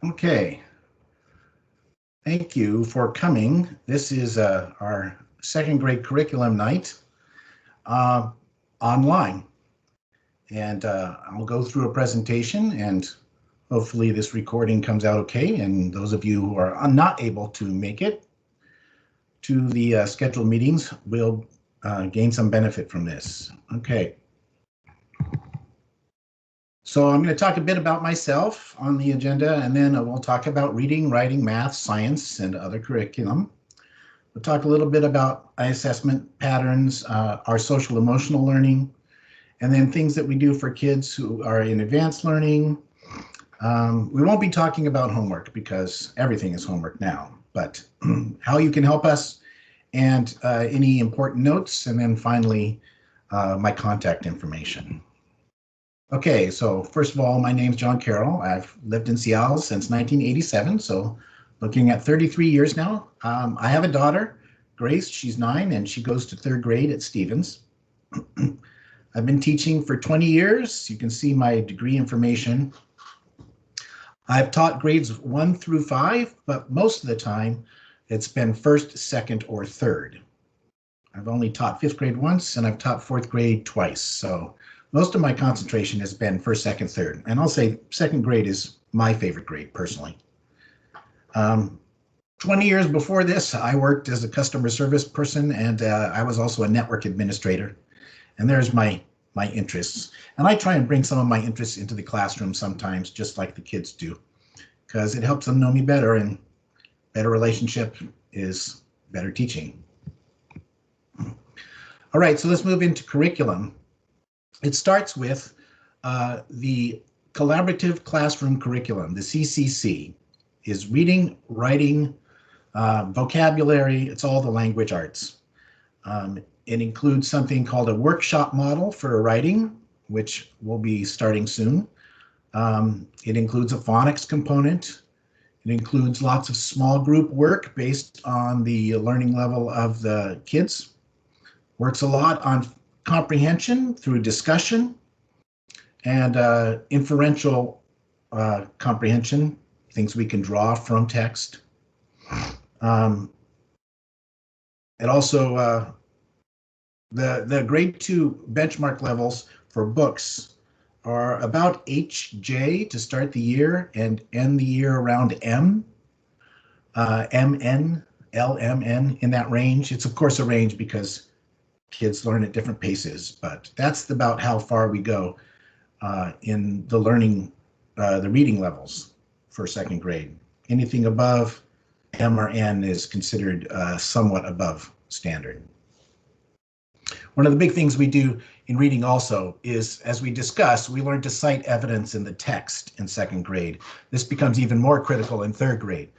Okay, thank you for coming. This is our second grade curriculum night online. And I'll go through a presentation and hopefully this recording comes out okay. And those of you who are not able to make it to the scheduled meetings will gain some benefit from this. Okay. So I'm going to talk a bit about myself on the agenda, and then we'll talk about reading, writing, math, science, and other curriculum. We'll talk a little bit about assessment patterns, our social emotional learning, and then things that we do for kids who are in advanced learning. We won't be talking about homework because everything is homework now, but how you can help us and any important notes, and then finally my contact information. Okay, so first of all, my name's John Carroll. I've lived in Seattle since 1987, so looking at 33 years now. I have a daughter, Grace. She's 9, and she goes to 3rd grade at Stevens. I've been teaching for 20 years. You can see my degree information. I've taught grades 1 through 5, but most of the time it's been 1st, 2nd, or 3rd. I've only taught 5th grade once, and I've taught 4th grade twice. So most of my concentration has been 1st, 2nd, 3rd. And I'll say 2nd grade is my favorite grade personally. 20 years before this, I worked as a customer service person, and I was also a network administrator. And there's my interests. And I try and bring some of my interests into the classroom sometimes, just like the kids do, because it helps them know me better, and better relationship is better teaching. All right, so let's move into curriculum. It starts with the collaborative classroom curriculum. The CCC is reading, writing, vocabulary. It's all the language arts. It includes something called a workshop model for writing, which will be starting soon. It includes a phonics component. It includes lots of small group work based on the learning level of the kids. Works a lot on comprehension through discussion and inferential comprehension, things we can draw from text. It also, the grade 2 benchmark levels for books are about HJ to start the year and end the year around M, MN, LMN, in that range. It's of course a range because kids learn at different paces, but that's about how far we go in the learning, the reading levels for 2nd grade. Anything above M or N is considered somewhat above standard. One of the big things we do in reading also is, as we discussed, we learn to cite evidence in the text in 2nd grade. This becomes even more critical in 3rd grade.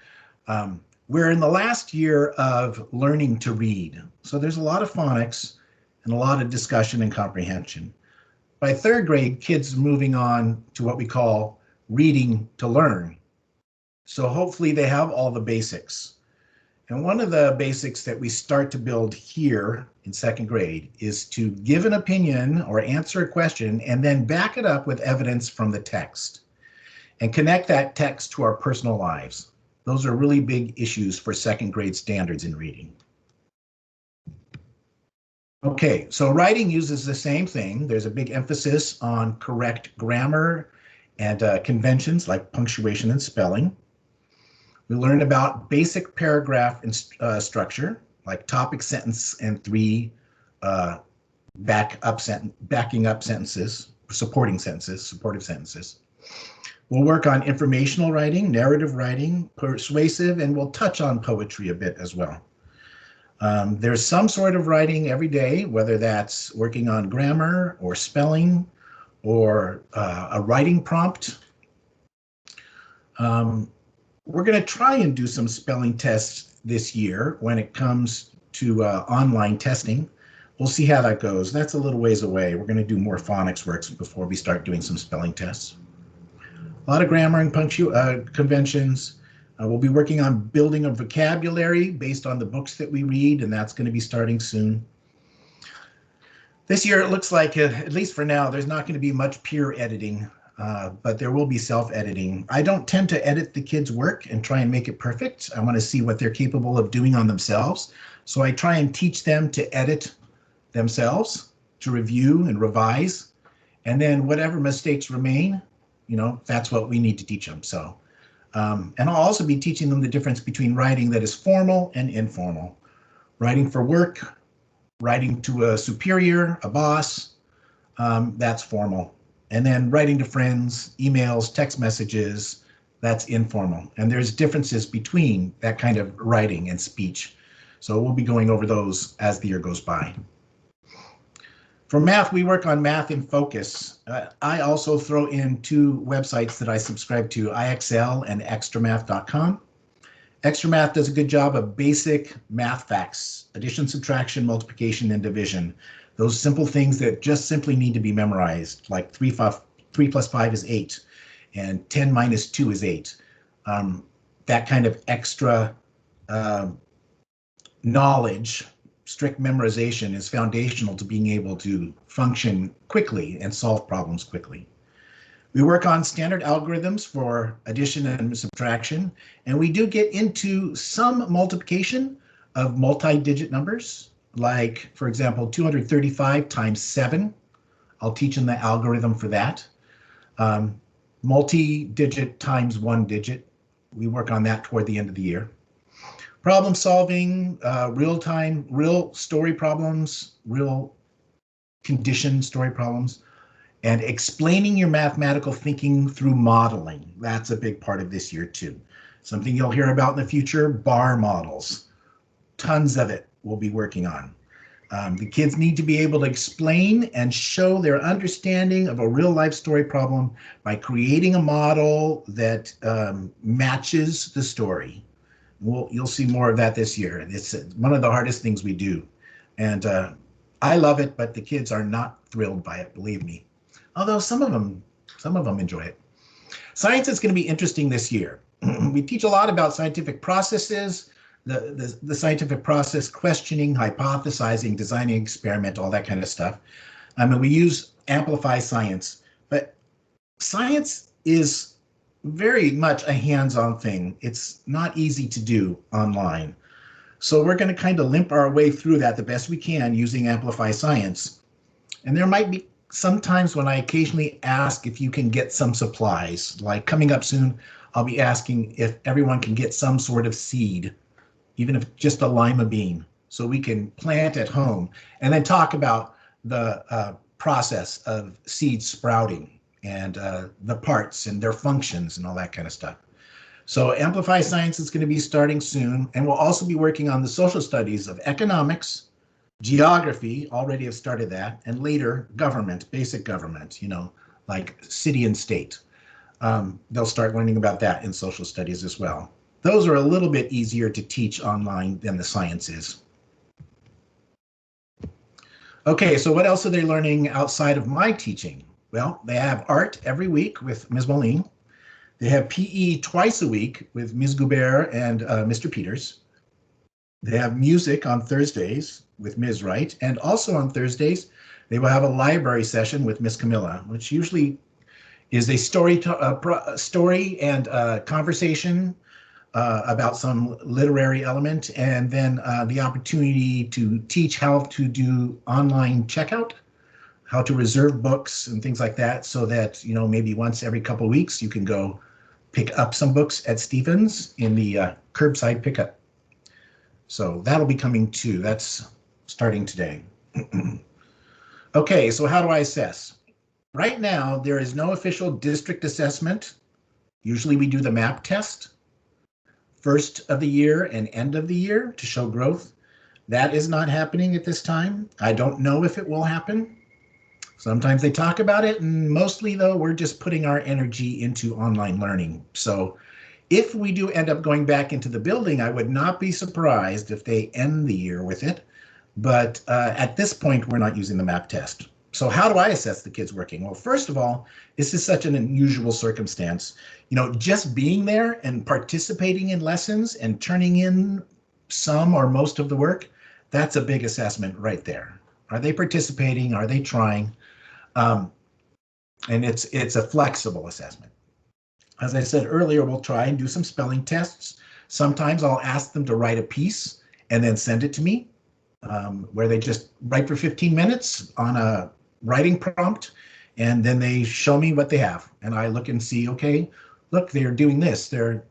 We're in the last year of learning to read, so there's a lot of phonics and a lot of discussion and comprehension. By 3rd grade, kids are moving on to what we call reading to learn. So hopefully they have all the basics. And one of the basics that we start to build here in 2nd grade is to give an opinion or answer a question and then back it up with evidence from the text and connect that text to our personal lives. Those are really big issues for 2nd grade standards in reading. Okay, so writing uses the same thing. There's a big emphasis on correct grammar and conventions like punctuation and spelling. We learn about basic paragraph structure, like topic, sentence, and 3 backing up sentences, supporting sentences, supportive sentences. We'll work on informational writing, narrative writing, persuasive, and we'll touch on poetry a bit as well. There's some sort of writing every day, whether that's working on grammar or spelling or a writing prompt. We're going to try and do some spelling tests this year when it comes to online testing. We'll see how that goes. That's a little ways away. We're going to do more phonics works before we start doing some spelling tests. A lot of grammar and conventions. We'll be working on building a vocabulary based on the books that we read, and that's going to be starting soon. This year, it looks like, at least for now, there's not going to be much peer editing. but there will be self-editing. I don't tend to edit the kids' work and try and make it perfect. I want to see what they're capable of doing on themselves. So I try and teach them to edit themselves, to review and revise. And then whatever mistakes remain, that's what we need to teach them. So, and I'll also be teaching them the difference between writing that is formal and informal. Writing for work, writing to a superior, a boss, that's formal. And then writing to friends, emails, text messages, that's informal. And there's differences between that kind of writing and speech. So we'll be going over those as the year goes by. For math, we work on Math in Focus. I also throw in two websites that I subscribe to, IXL and extramath.com. Extramath does a good job of basic math facts, addition, subtraction, multiplication, and division. Those simple things that just simply need to be memorized, like 3 plus 5 is 8, and 10 minus 2 is 8. That kind of extra knowledge, strict memorization, is foundational to being able to function quickly and solve problems quickly. We work on standard algorithms for addition and subtraction, and we do get into some multiplication of multi-digit numbers, like, for example, 235 times 7. I'll teach them the algorithm for that. Multi-digit times 1 digit. We work on that toward the end of the year. Problem solving, real-time, real story problems, real condition story problems, and explaining your mathematical thinking through modeling. That's a big part of this year too. Something you'll hear about in the future, bar models. Tons of it we'll be working on. The kids need to be able to explain and show their understanding of a real life story problem by creating a model that matches the story. You'll see more of that this year. It's one of the hardest things we do. And I love it, but the kids are not thrilled by it, believe me. Although some of them enjoy it. Science is going to be interesting this year. We teach a lot about scientific processes, the scientific process, questioning, hypothesizing, designing experiment, all that kind of stuff. And we use Amplify Science, but science is very much a hands-on thing. It's not easy to do online. So we're going to kind of limp our way through that the best we can using Amplify Science. And there might be sometimes when I occasionally ask if you can get some supplies, like coming up soon, I'll be asking if everyone can get some sort of seed, even if just a lima bean, so we can plant at home, and then talk about the process of seed sprouting and the parts and their functions and all that kind of stuff. So Amplify Science is going to be starting soon, and we'll also be working on the social studies of economics, geography, already have started that, and later government, basic government, like city and state. They'll start learning about that in social studies as well. Those are a little bit easier to teach online than the science is. Okay, so what else are they learning outside of my teaching? Well, they have art every week with Ms. Moline. They have PE twice a week with Ms. Goubert and Mr. Peters. They have music on Thursdays with Ms. Wright, and also on Thursdays, they will have a library session with Ms. Camilla, which usually is a story and conversation about some literary element, and then the opportunity to teach how to do online checkout, how to reserve books and things like that, so that, maybe once every couple of weeks you can go pick up some books at Stevens in the curbside pickup. So that'll be coming too. That's starting today. Okay, so how do I assess? Right now, there is no official district assessment. Usually we do the MAP test, first of the year and end of the year, to show growth. That is not happening at this time. I don't know if it will happen. Sometimes they talk about it, and mostly though, we're just putting our energy into online learning. So if we do end up going back into the building, I would not be surprised if they end the year with it. But at this point, we're not using the MAP test. So how do I assess the kids working? Well, first of all, this is such an unusual circumstance. Just being there and participating in lessons and turning in some or most of the work, that's a big assessment right there. Are they participating? Are they trying? and it's a flexible assessment. As I said earlier, we'll try and do some spelling tests. Sometimes I'll ask them to write a piece and then send it to me, where they just write for 15 minutes on a writing prompt, and then they show me what they have. And I look and see, okay, look, they're doing this. Their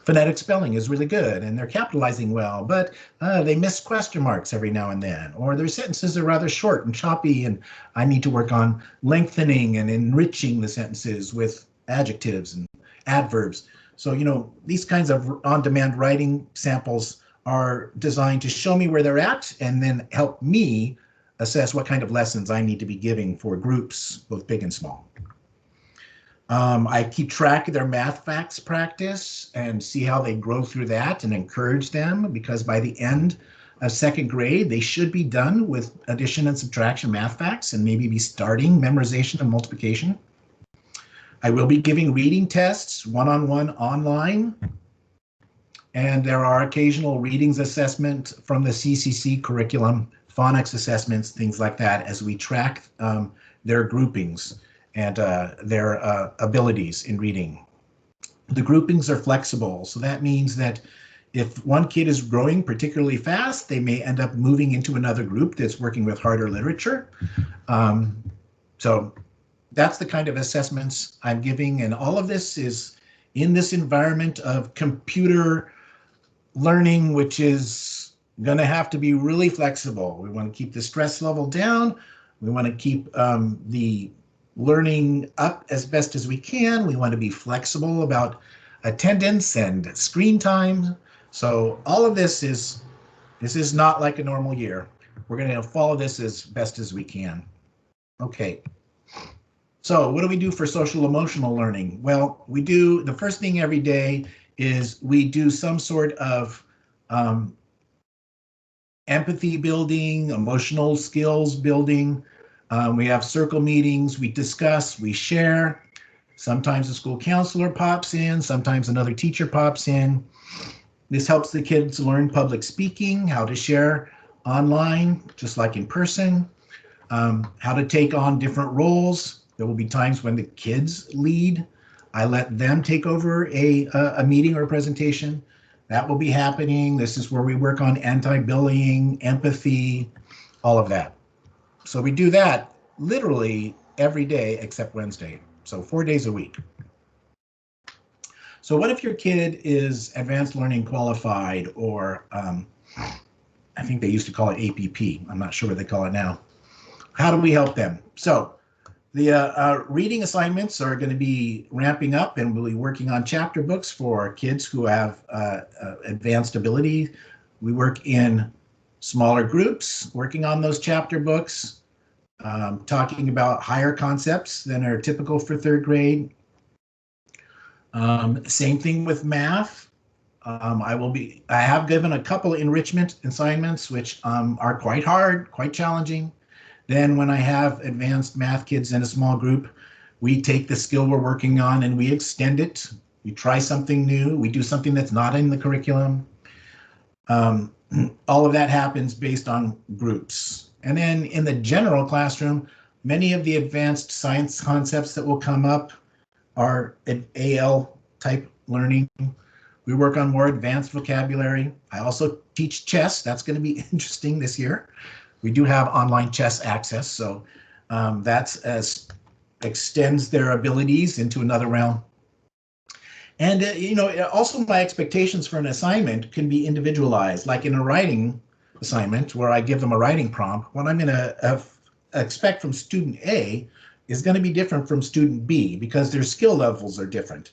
phonetic spelling is really good, and they're capitalizing well, but they miss question marks every now and then, or their sentences are rather short and choppy, and I need to work on lengthening and enriching the sentences with adjectives and adverbs. So, these kinds of on-demand writing samples are designed to show me where they're at and then help me assess what kind of lessons I need to be giving for groups, both big and small. I keep track of their math facts practice and see how they grow through that and encourage them, because by the end of second grade, they should be done with addition and subtraction math facts and maybe be starting memorization and multiplication. I will be giving reading tests one-on-one online. And there are occasional readings assessment from the CCC curriculum, phonics assessments, things like that, as we track their groupings and their abilities in reading. The groupings are flexible, so that means that if one kid is growing particularly fast, they may end up moving into another group that's working with harder literature. So that's the kind of assessments I'm giving, and all of this is in this environment of computer learning, which is going to have to be really flexible. We want to keep the stress level down. We want to keep the learning up as best as we can. We want to be flexible about attendance and screen time. So all of this is not like a normal year. We're going to follow this as best as we can. Okay. So what do we do for social emotional learning? Well, we do, the first thing every day is we do some sort of empathy building, emotional skills building. We have circle meetings, we discuss, we share. Sometimes the school counselor pops in, sometimes another teacher pops in. This helps the kids learn public speaking, how to share online, just like in person, how to take on different roles. There will be times when the kids lead. I let them take over a meeting or a presentation. That will be happening. This is where we work on anti-bullying, empathy, all of that. So we do that literally every day except Wednesday. So 4 days a week. So what if your kid is advanced learning qualified, or I think they used to call it APP. I'm not sure what they call it now. How do we help them? So the reading assignments are going to be ramping up, and we'll be working on chapter books for kids who have advanced ability. We work in smaller groups, working on those chapter books, talking about higher concepts than are typical for third grade. Same thing with math. I have given a couple of enrichment assignments, which are quite hard, quite challenging. Then when I have advanced math kids in a small group, we take the skill we're working on and we extend it. We try something new. We do something that's not in the curriculum. All of that happens based on groups. And then in the general classroom, many of the advanced science concepts that will come up are AL type learning. We work on more advanced vocabulary. I also teach chess. That's going to be interesting this year. We do have online chess access, so that extends their abilities into another realm. And also my expectations for an assignment can be individualized. Like in a writing assignment where I give them a writing prompt, what I'm going to expect from student A is going to be different from student B, because their skill levels are different.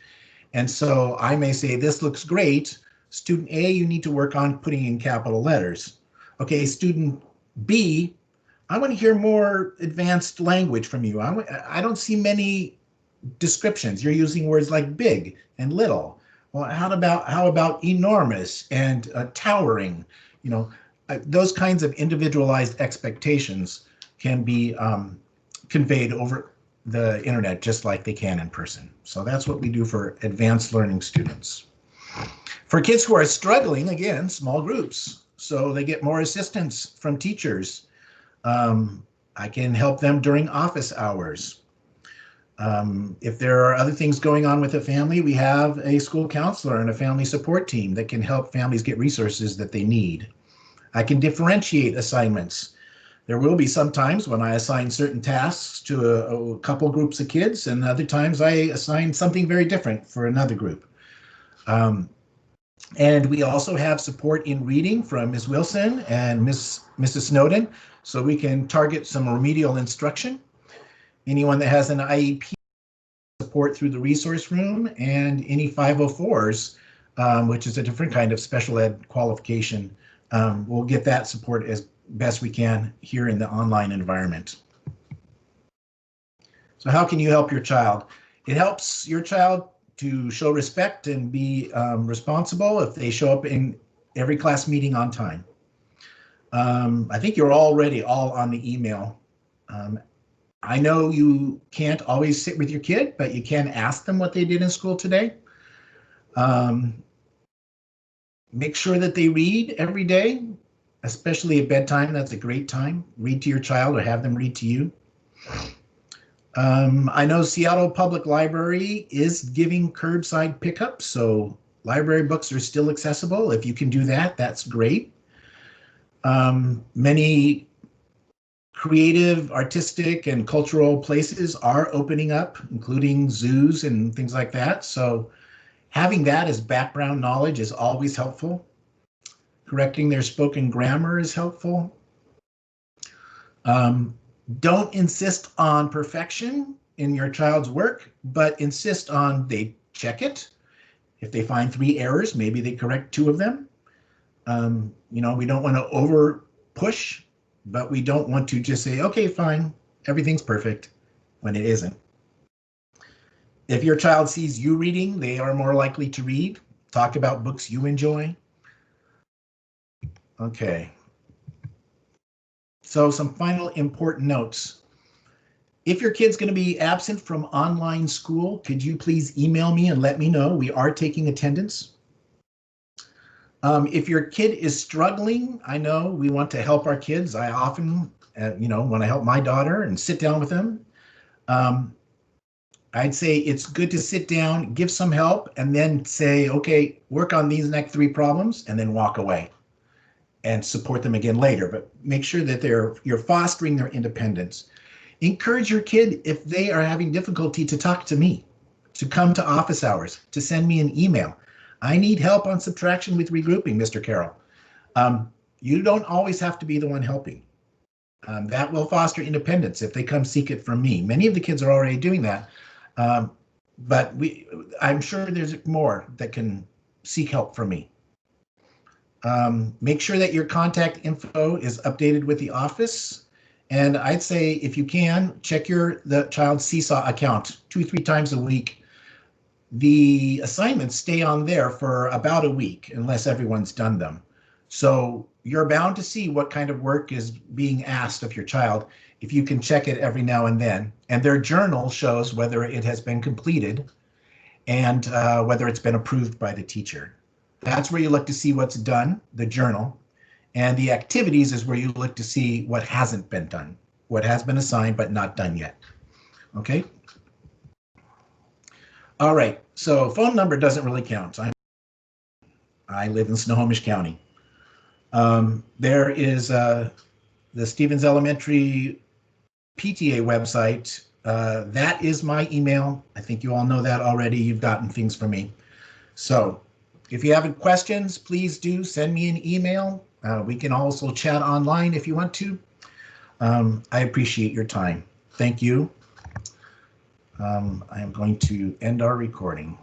And so I may say, this looks great. Student A, you need to work on putting in capital letters. Okay, student B, I want to hear more advanced language from you. I don't see many descriptions. You're using words like big and little. Well, how about enormous and towering? Those kinds of individualized expectations can be conveyed over the internet just like they can in person. So that's what we do for advanced learning students. For kids who are struggling, again, small groups. So they get more assistance from teachers. I can help them during office hours. If there are other things going on with a family, we have a school counselor and a family support team that can help families get resources that they need. I can differentiate assignments. There will be some times when I assign certain tasks to a couple groups of kids, and other times I assign something very different for another group. And we also have support in reading from Ms. Wilson and Mrs. Snowden, so we can target some remedial instruction. Anyone that has an IEP support through the resource room, and any 504s, which is a different kind of special ed qualification, we'll get that support as best we can here in the online environment. So how can you help your child? It helps your child to show respect and be responsible if they show up in every class meeting on time. I think you're already all on the email. I know you can't always sit with your kid, but you can ask them what they did in school today. Make sure that they read every day, especially at bedtime. That's a great time. Read to your child or have them read to you. I know Seattle Public Library is giving curbside pickup, so library books are still accessible. If you can do that, that's great. Many creative, artistic, and cultural places are opening up, including zoos and things like that. So having that as background knowledge is always helpful. Correcting their spoken grammar is helpful. Don't insist on perfection in your child's work, but insist on they check it. If they find 3 errors, maybe they correct 2 of them. We don't want to over push, but we don't want to just say, okay, fine, everything's perfect, when it isn't. If your child sees you reading, they are more likely to read. Talk about books you enjoy. Okay. So some final important notes. If your kid's going to be absent from online school, could you please email me and let me know? We are taking attendance. If your kid is struggling, I know we want to help our kids. I often, when I help my daughter and sit down with them, I'd say it's good to sit down, give some help, and then say, okay, work on these next 3 problems, and then walk away and support them again later. But make sure that you're fostering their independence. Encourage your kid, if they are having difficulty, to talk to me, to come to office hours, to send me an email. I need help on subtraction with regrouping, Mr. Carroll. You don't always have to be the one helping. That will foster independence if they come seek it from me. Many of the kids are already doing that, but I'm sure there's more that can seek help from me. Make sure that your contact info is updated with the office. And I'd say, if you can, check the child's Seesaw account 2-3 times a week. The assignments stay on there for about a week unless everyone's done them. So you're bound to see what kind of work is being asked of your child if you can check it every now and then. And their journal shows whether it has been completed and whether it's been approved by the teacher. That's where you look to see what's done, the journal. And the activities is where you look to see what hasn't been done, what has been assigned but not done yet. Okay. All right, so phone number doesn't really count. I live in Snohomish County. There is the Stevens Elementary PTA website. That is my email. I think you all know that already. You've gotten things from me. So if you have any questions, please do send me an email. We can also chat online if you want to. I appreciate your time. Thank you. I am going to end our recording.